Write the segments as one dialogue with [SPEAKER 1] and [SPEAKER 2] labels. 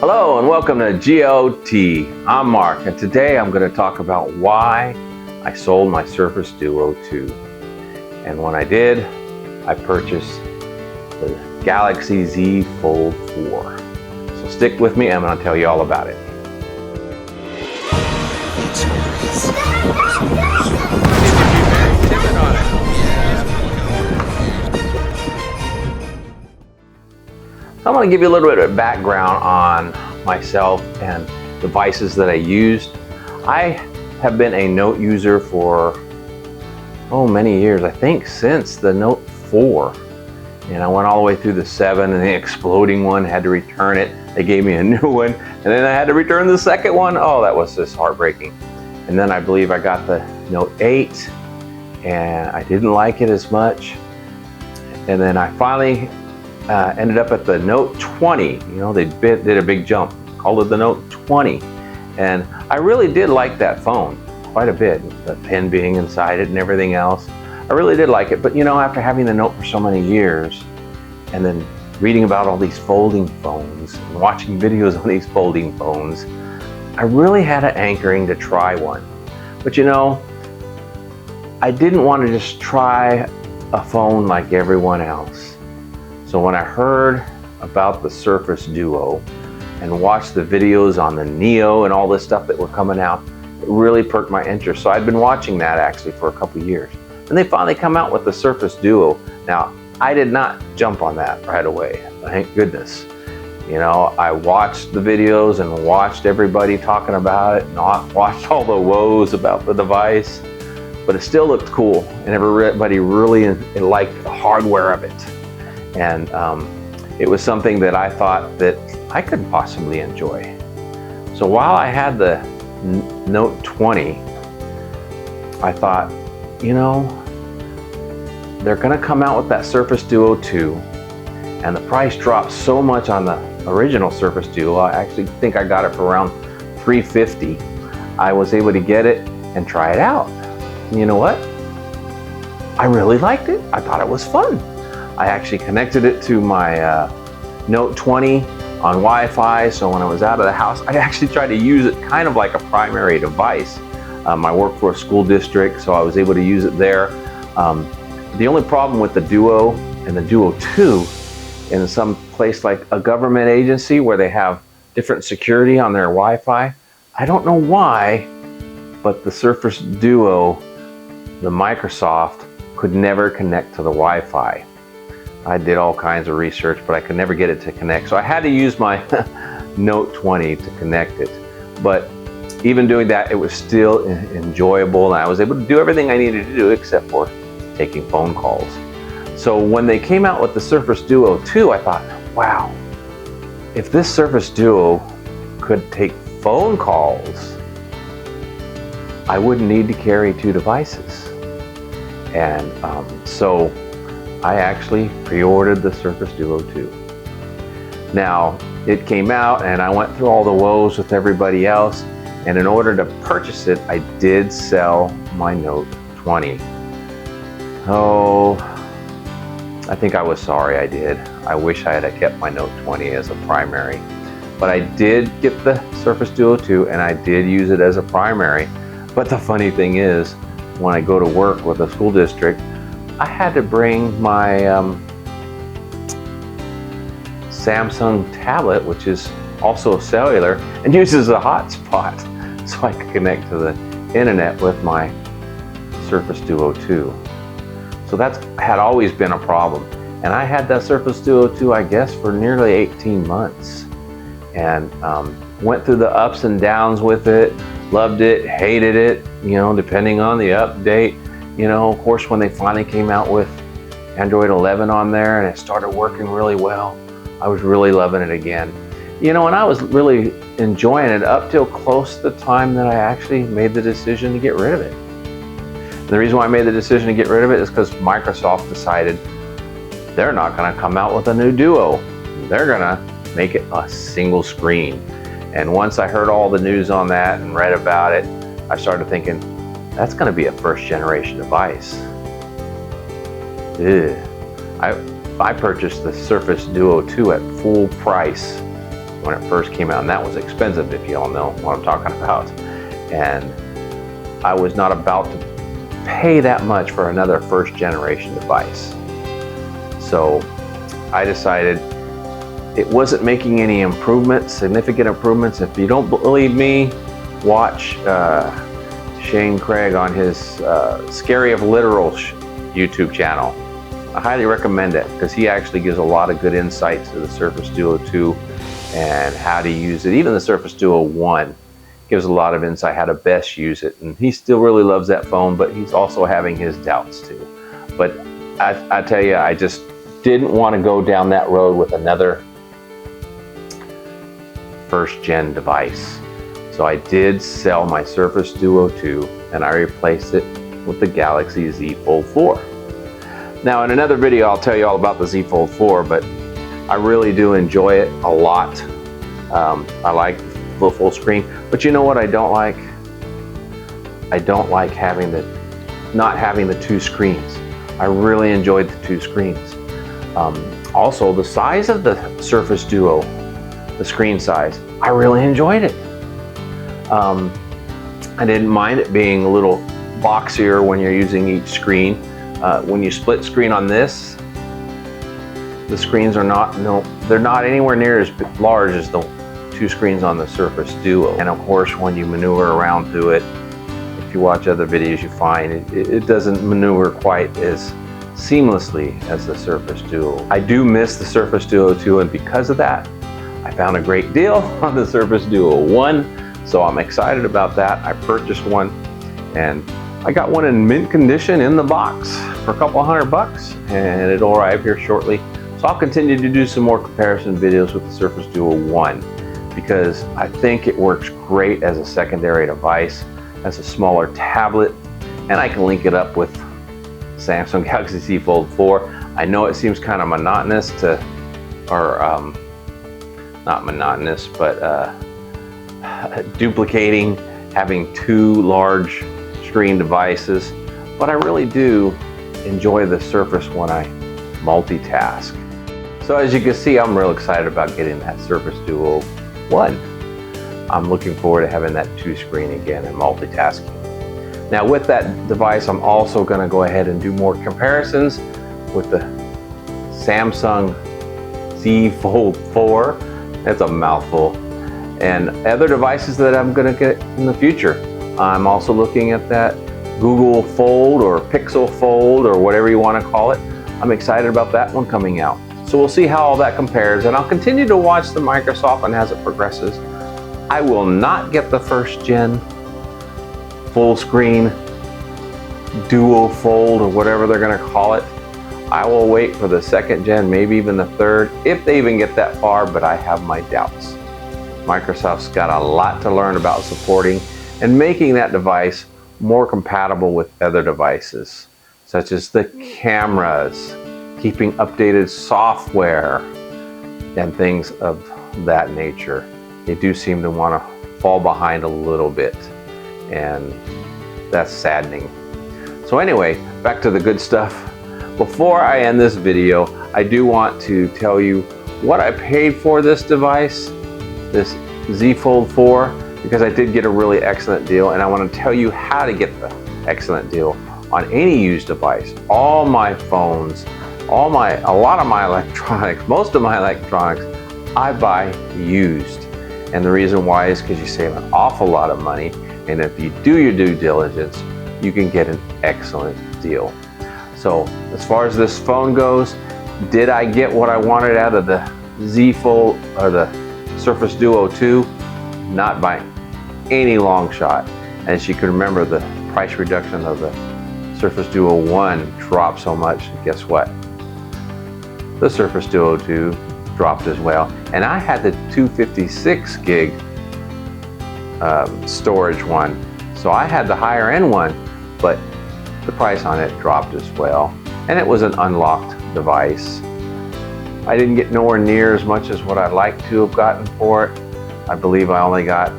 [SPEAKER 1] Hello and welcome to GOT. I'm Mark, and today I'm going to talk about why I sold my Surface Duo 2. And when I did, I purchased the Galaxy Z Fold 4. So stick with me, I'm going to tell you all about it. I'm going to give you a little bit of background on myself and devices that I used. I have been a Note user for many years. I think since the Note 4. And I went all the way through the 7 and the exploding one, had to return it. They gave me a new one and then I had to return the second one. Oh, that was just heartbreaking. And then I believe I got the Note 8 and I didn't like it as much. And then I finally ended up at the Note 20. You know, they did a big jump, called it the Note 20. And I really did like that phone quite a bit, the pen being inside it and everything else. I really did like it, but you know, after having the Note for so many years and then reading about all these folding phones and watching videos on these folding phones, I really had an hankering to try one. But you know, I didn't want to just try a phone like everyone else. So when I heard about the Surface Duo and watched the videos on the Neo and all this stuff that were coming out, it really perked my interest. So I'd been watching that actually for a couple of years. And they finally come out with the Surface Duo. Now, I did not jump on that right away, thank goodness. You know, I watched the videos and watched everybody talking about it and watched all the woes about the device, but it still looked cool and everybody really liked the hardware of it. And it was something that I thought that I could possibly enjoy. So while I had the Note 20, I thought, you know, they're gonna come out with that Surface Duo 2 and the price dropped so much on the original Surface Duo. I actually think I got it for around $350. I was able to get it and try it out. And you know what? I really liked it. I thought it was fun. I actually connected it to my Note 20 on Wi-Fi, so when I was out of the house, I actually tried to use it kind of like a primary device. I work for a school district, so I was able to use it there. The only problem with the Duo and the Duo 2 in some place like a government agency where they have different security on their Wi-Fi, I don't know why, but the Surface Duo, the Microsoft, could never connect to the Wi-Fi. I did all kinds of research, but I could never get it to connect. So I had to use my Note 20 to connect it. But even doing that, it was still enjoyable. And I was able to do everything I needed to do except for taking phone calls. So when they came out with the Surface Duo 2, I thought, wow, if this Surface Duo could take phone calls, I wouldn't need to carry two devices. And so I actually pre-ordered the Surface Duo 2. Now, it came out and I went through all the woes with everybody else, and in order to purchase it, I did sell my Note 20. Oh, I think I was sorry I did. I wish I had kept my Note 20 as a primary. But I did get the Surface Duo 2 and I did use it as a primary. But the funny thing is, when I go to work with a school district, I had to bring my Samsung tablet, which is also cellular and uses a hotspot, so I could connect to the internet with my Surface Duo 2. So that had always been a problem. And I had that Surface Duo 2, I guess, for nearly 18 months. And went through the ups and downs with it, loved it, hated it, you know, depending on the update. You know, of course, when they finally came out with Android 11 on there and it started working really well, I was really loving it again. You know, and I was really enjoying it up till close to the time that I actually made the decision to get rid of it. And the reason why I made the decision to get rid of it is because Microsoft decided they're not going to come out with a new Duo. They're going to make it a single screen. And once I heard all the news on that and read about it, I started thinking, that's going to be a first generation device. I purchased the Surface Duo 2 at full price when it first came out, and that was expensive, if you all know what I'm talking about. And I was not about to pay that much for another first generation device. So I decided it wasn't making any improvements, significant improvements. If you don't believe me, watch Shane Craig on his Scary of Literal YouTube channel. I highly recommend it because he actually gives a lot of good insights to the Surface Duo 2 and how to use it. Even the Surface Duo 1 gives a lot of insight how to best use it. And he still really loves that phone, but he's also having his doubts too. But I tell you, I just didn't want to go down that road with another first gen device. So I did sell my Surface Duo 2 and I replaced it with the Galaxy Z Fold 4. Now in another video I'll tell you all about the Z Fold 4, but I really do enjoy it a lot. I like the full screen, but you know what I don't like? I don't like not having the two screens. I really enjoyed the two screens. Also, the size of the Surface Duo, the screen size, I really enjoyed it. I didn't mind it being a little boxier when you're using each screen. When you split screen on this, the screens are they're not anywhere near as large as the two screens on the Surface Duo. And of course, when you maneuver around through it, if you watch other videos, you find it doesn't maneuver quite as seamlessly as the Surface Duo. I do miss the Surface Duo 2, and because of that, I found a great deal on the Surface Duo 1, so I'm excited about that. I purchased one, and I got one in mint condition in the box for a couple $100, and it'll arrive here shortly. So I'll continue to do some more comparison videos with the Surface Duo 1 because I think it works great as a secondary device, as a smaller tablet, and I can link it up with Samsung Galaxy Z Fold 4. I know it seems kind of monotonous not monotonous, but duplicating, having two large screen devices, but I really do enjoy the Surface when I multitask. So as you can see, I'm real excited about getting that Surface Duo 1. I'm looking forward to having that two screen again and multitasking. Now with that device, I'm also going to go ahead and do more comparisons with the Samsung Z Fold 4. That's a mouthful. And other devices that I'm going to get in the future. I'm also looking at that Google Fold or Pixel Fold or whatever you want to call it. I'm excited about that one coming out. So we'll see how all that compares, and I'll continue to watch the Microsoft and as it progresses. I will not get the first gen full screen Duo Fold or whatever they're going to call it. I will wait for the second gen, maybe even the third, if they even get that far, but I have my doubts. Microsoft's got a lot to learn about supporting and making that device more compatible with other devices, such as the cameras, keeping updated software, and things of that nature. They do seem to want to fall behind a little bit, and that's saddening. So anyway, back to the good stuff. Before I end this video, I do want to tell you what I paid for this device, this Z Fold 4, because I did get a really excellent deal, and I want to tell you how to get the excellent deal on any used device. All my phones, a lot of my electronics, most of my electronics, I buy used. And the reason why is because you save an awful lot of money, and if you do your due diligence, you can get an excellent deal. So as far as this phone goes, did I get what I wanted out of the Z Fold or the Surface Duo 2? Not by any long shot. As you can remember, the price reduction of the Surface Duo 1 dropped so much, guess what? The Surface Duo 2 dropped as well. And I had the 256 gig storage one. So I had the higher end one, but the price on it dropped as well. And it was an unlocked device. I didn't get nowhere near as much as what I'd like to have gotten for it. I believe I only got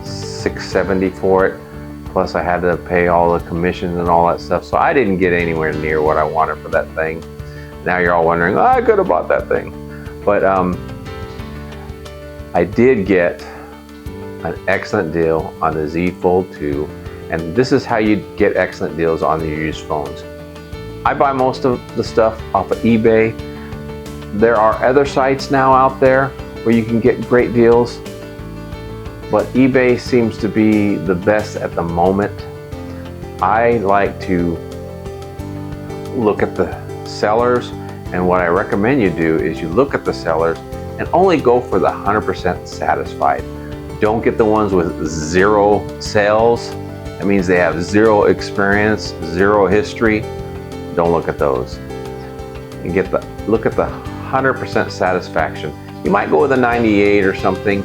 [SPEAKER 1] $670 for it. Plus I had to pay all the commissions and all that stuff. So I didn't get anywhere near what I wanted for that thing. Now you're all wondering, oh, I could have bought that thing. But I did get an excellent deal on the Z Fold 2, and this is how you get excellent deals on the used phones. I buy most of the stuff off of eBay. There are other sites now out there where you can get great deals, but eBay seems to be the best at the moment. I like to look at the sellers, and what I recommend you do is you look at the sellers and only go for the 100% satisfied. Don't get the ones with 0 sales. That means they have 0 experience, 0 history. Don't look at those. And look at the 100% satisfaction. You might go with a 98 or something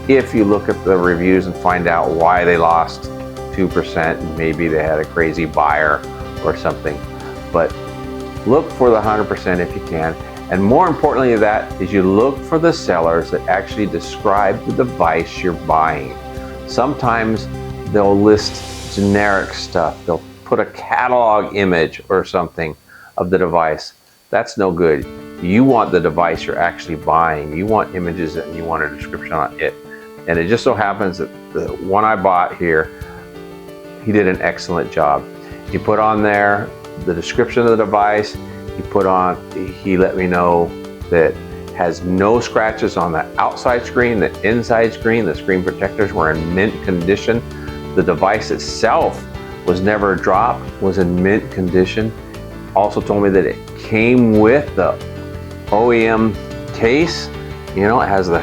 [SPEAKER 1] if you look at the reviews and find out why they lost 2%. Maybe they had a crazy buyer or something. But look for the 100% if you can. And more importantly than that is you look for the sellers that actually describe the device you're buying. Sometimes they'll list generic stuff. They'll put a catalog image or something of the device. That's no good. You want the device you're actually buying. You want images and you want a description on it. And it just so happens that the one I bought here, he did an excellent job. He put on there the description of the device. He let me know that has no scratches on the outside screen, the inside screen, the screen protectors were in mint condition. The device itself was never dropped, was in mint condition. Also told me that it came with the OEM case. You know, it has the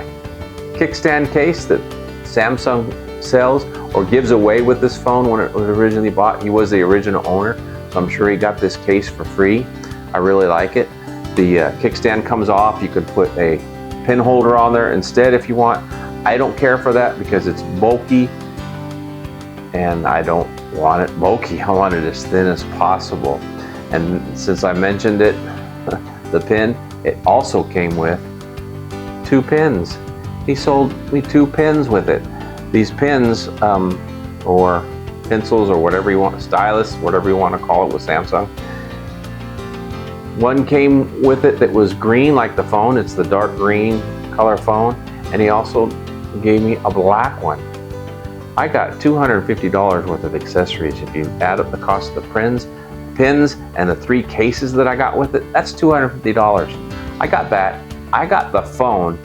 [SPEAKER 1] kickstand case that Samsung sells or gives away with this phone when it was originally bought. He was the original owner, so I'm sure he got this case for free. I really like it. The kickstand comes off. You could put a pin holder on there instead if you want. I don't care for that because it's bulky and I don't want it bulky. I want it as thin as possible. And since I mentioned it, the pin, it also came with 2 pins. He sold me 2 pins with it. These pins, or pencils or whatever you want, stylus, whatever you want to call it with Samsung. One came with it that was green like the phone. It's the dark green color phone. And he also gave me a black one. I got $250 worth of accessories. If you add up the cost of the pins and the 3 cases that I got with it, that's $250. I got that. I got the phone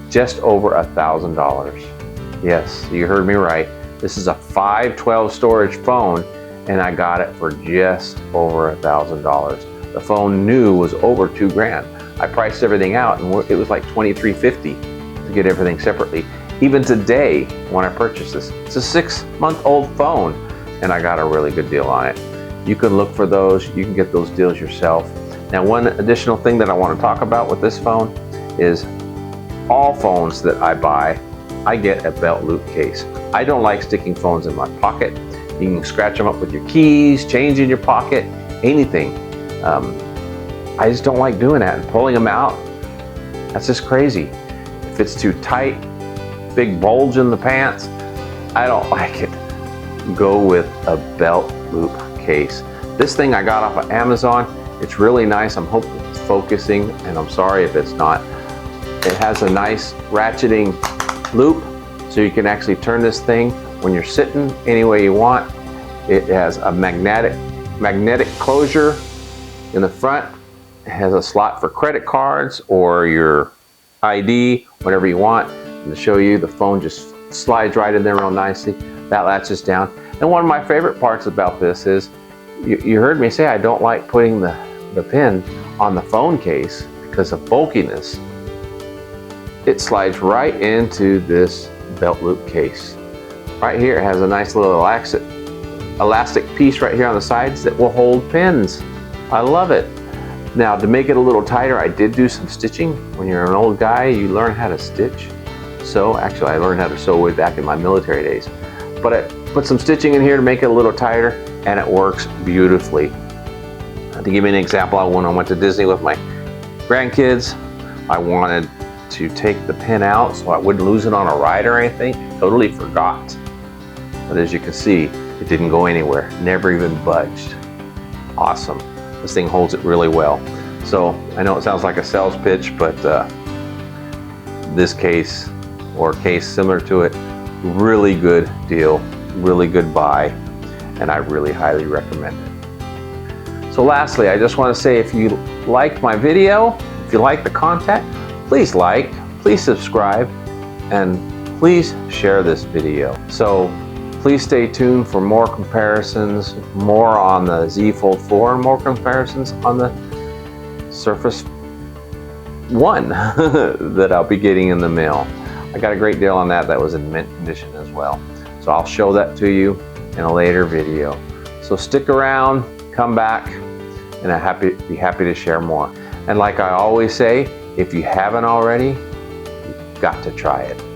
[SPEAKER 1] just over $1,000. Yes, you heard me right. This is a 512 storage phone and I got it for just over $1,000. The phone new was over $2 grand. I priced everything out and it was like $2,350 to get everything separately. Even today, when I purchased this, it's a 6-month-old phone and I got a really good deal on it. You can look for those, you can get those deals yourself. Now, one additional thing that I want to talk about with this phone is all phones that I buy, I get a belt loop case. I don't like sticking phones in my pocket. You can scratch them up with your keys, change in your pocket, anything. I just don't like doing that and pulling them out. That's just crazy. If it's too tight, big bulge in the pants, I don't like it. Go with a belt loop case. This thing I got off of Amazon. It's really nice. I'm hoping it's focusing, and I'm sorry if it's not. It has a nice ratcheting loop, so you can actually turn this thing when you're sitting any way you want. It has a magnetic closure in the front. It has a slot for credit cards or your ID, whatever you want. And to show you, the phone just slides right in there real nicely. That latches down. And one of my favorite parts about this is, you heard me say I don't like putting the pin on the phone case because of bulkiness. It slides right into this belt loop case. Right here, it has a nice little elastic piece right here on the sides that will hold pins. I love it. Now, to make it a little tighter, I did do some stitching. When you're an old guy, you learn how to stitch. So, actually, I learned how to sew way back in my military days. But I put some stitching in here to make it a little tighter, and it works beautifully. To give you an example, when I went to Disney with my grandkids, I wanted to take the pin out so I wouldn't lose it on a ride or anything. Totally forgot. But as you can see, it didn't go anywhere, never even budged. Awesome. This thing holds it really well. So I know it sounds like a sales pitch, but this case or case similar to it. Really good deal, really good buy, and I really highly recommend it. So lastly, I just want to say, if you liked my video, if you like the content, please like, please subscribe, and please share this video. So please stay tuned for more comparisons, more on the Z Fold 4, and more comparisons on the Surface 1 that I'll be getting in the mail. I got a great deal on that was in mint condition as well. So I'll show that to you in a later video. So stick around, come back, and I'll be happy to share more. And like I always say, if you haven't already, you've got to try it.